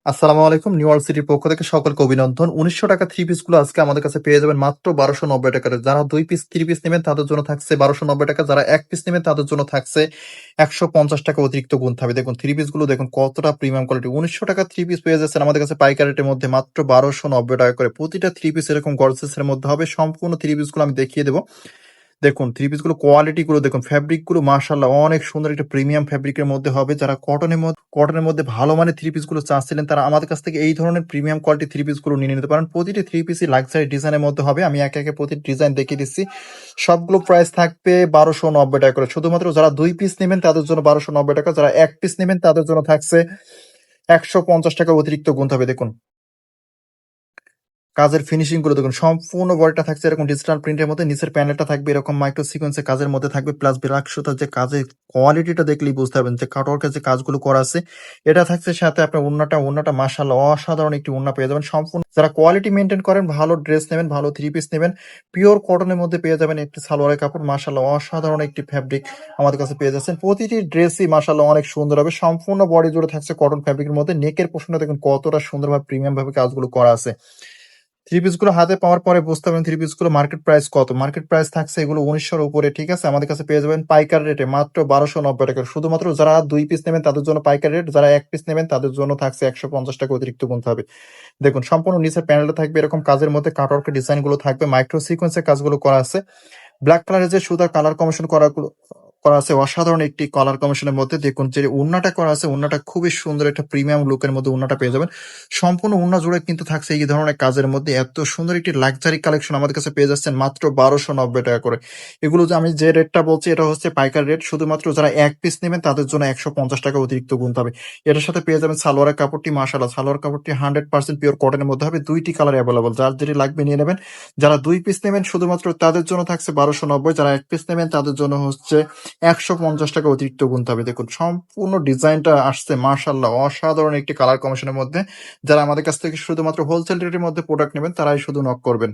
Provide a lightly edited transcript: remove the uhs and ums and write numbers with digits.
আসসালামু আলাইকুম। New world সিটির পক্ষ থেকে সকলকে অভিনন্দন। ১৯০০ টাকা থ্রি পিস গুলো আজকে আমাদের কাছে পেয়ে যাবেন মাত্র ১২৯০ টাকায়। যারা ২ পিস, ৩ পিস নেবেন তাদের জন্য থাকছে ১২৯০ টাকা। যারা ১ পিস নেবেন তাদের জন্য থাকছে ১৫০ টাকা অতিরিক্ত গুণ থাকবে। দেখুন থ্রি পিস গুলো দেখুন কতটা প্রিমিয়াম কোয়ালিটি। ১৯০০ টাকা থ্রি পিস পেয়ে যাচ্ছেন আমাদের কাছে পাইকারি রেটের মধ্যে মাত্র ১২৯০ টাকা করে। প্রতিটা থ্রি পিস এরকম গর্জিয়াস এর মধ্যে হবে। সম্পূর্ণ থ্রি পিস গুলো আমি দেখিয়ে দেব। দেখুন থ্রি পিস গুলো কোয়ালিটি গুলো দেখুন, ফ্যাব্রিক গুলো মাশাআল্লাহ অনেক সুন্দর একটা প্রিমিয়াম ফ্যাব্রিকের মধ্যে হবে। যারা কটনের মধ্যে ভালো মানের থ্রি পিস গুলো চাচ্ছিলেন তারা আমাদের কাছ থেকে এই ধরনের প্রিমিয়াম কোয়ালিটি থ্রি পিস গুলো নিয়ে নিতে পারেন। প্রতিটি থ্রি পিসই লাক্সারি ডিজাইনের মধ্যে হবে। আমি একে একে প্রতিটি ডিজাইন দেখিয়ে দিচ্ছি। সবগুলো প্রাইস থাকবে ১২৯০ টাকা করে। শুধুমাত্র যারা ২ পিস নেবেন তাদের জন্য ১২৯০ টাকা, যারা ১ পিস নেবেন তাদের জন্য থাকছে ১৫০ টাকা অতিরিক্ত গুনতে হবে। দেখুন কাজের ফিনিশিং গুলো দেখুন, সম্পূর্ণ বডিটা থাকছে এরকম ডিজিটাল প্রিন্টের মধ্যে। নিচের প্যানেলটা থাকবে এরকম মাইক্রো সিকোয়েন্সের কাজের মধ্যে থাকবে, প্লাস ব্ল্যাক সুতার যে কাজের কোয়ালিটিটা দেখলেই বুঝতে পারবেন যে কাটওয়ার্কের যে কাজগুলো করা আছে। এটা থাকছে সাথে আপনার ওড়নাটা মাশাআল্লাহ অসাধারণ একটি ওড়না পেয়ে যাবেন। সম্পূর্ণ যারা কোয়ালিটি মেনটেন করেন, ভালো ড্রেস নেবেন, ভালো থ্রি পিস নেবেন, পিওর কটনের মধ্যে পেয়ে যাবেন একটি সালোয়ারের কাপড়। মাশাআল্লাহ অসাধারণ একটি ফ্যাব্রিক আমাদের কাছে পেয়ে যাচ্ছেন। প্রতিটি ড্রেসই মাশাআল্লাহ অনেক সুন্দর হবে। সম্পূর্ণ বডি জুড়ে থাকছে কটন ফ্যাব্রিকের মধ্যে। নেকের পোর্শনটা দেখুন কতটা সুন্দরভাবে প্রিমিয়াম ভাবে কাজগুলো করা আছে। থ্রি পিস গুলো হাতে পাওয়ার পরে বুঝতে পারবেন থ্রি পিস গুলো মার্কেট প্রাইস কত। মার্কেট প্রাইস থাকছে এগুলো ১৯০০ উপরে, ঠিক আছে। আমাদের কাছে পেয়ে যাবেন পাইকারি রেটে মাত্র ১২৯০ টাকা। শুধুমাত্র যারা ২ পিস নেবেন তাদের জন্য পাইকারি রেট, যারা ১ পিস নেবেন তাদের জন্য থাকছে ১৫০ টাকা অতিরিক্ত গুনতে হবে। দেখুন সম্পূর্ণ নিচের প্যানেলটা থাকবে এরকম কাজের মধ্যে, কাটওয়ার্কের ডিজাইন গুলো থাকবে, মাইক্রো সিকোয়েন্সের কাজগুলো করা আছে। ব্ল্যাক কালারের যে সুতার কালার কমিশন করা আছে অসাধারণ একটি কালার কমিশনের মধ্যে। দেখুন যে ওড়নাটা করা আছে, ওড়নাটা খুবই সুন্দর একটা প্রিমিয়াম লুকের মধ্যে ওড়নাটা পেয়ে যাবেন। সম্পূর্ণ ওড়না জুড়ে কিন্তু থাকছে এই ধরনের কাজের মধ্যে। এত সুন্দর একটি লাক্সারি কালেকশন আমাদের কাছে পেয়ে যাচ্ছেন মাত্র ১২৯০ টাকা করে। এগুলো যে আমি যে রেটটা বলছি এটা হচ্ছে পাইকারি রেট। শুধুমাত্র যারা ১ পিস নেবেন তাদের জন্য ১৫০ টাকা অতিরিক্ত গুনতে হবে। এটার সাথে পেয়ে যাবেন সালোয়ারের কাপড়টি, মাশাআল্লাহ সালোয়ার কাপড়টি ১০০% পিওর কটনের মধ্যে হবে। ২টি কালার অ্যাভেলেবল, যার যেটি লাগবে নিয়ে নেবেন। যারা ২ পিস নেবেন শুধুমাত্র তাদের জন্য থাকছে ১২৯০, যারা ১ পিস নেবেন তাদের জন্য হচ্ছে ১৫০ টাকা অতিরিক্ত গুনতে হবে। দেখুন সম্পূর্ণ ডিজাইনটা আসছে মাশাআল্লাহ অসাধারণ একটি কালার কমিশনের মধ্যে। যারা আমাদের কাছ থেকে শুধুমাত্র হোলসেল রেটের মধ্যে প্রোডাক্ট নেবেন তারাই শুধু নক করবেন।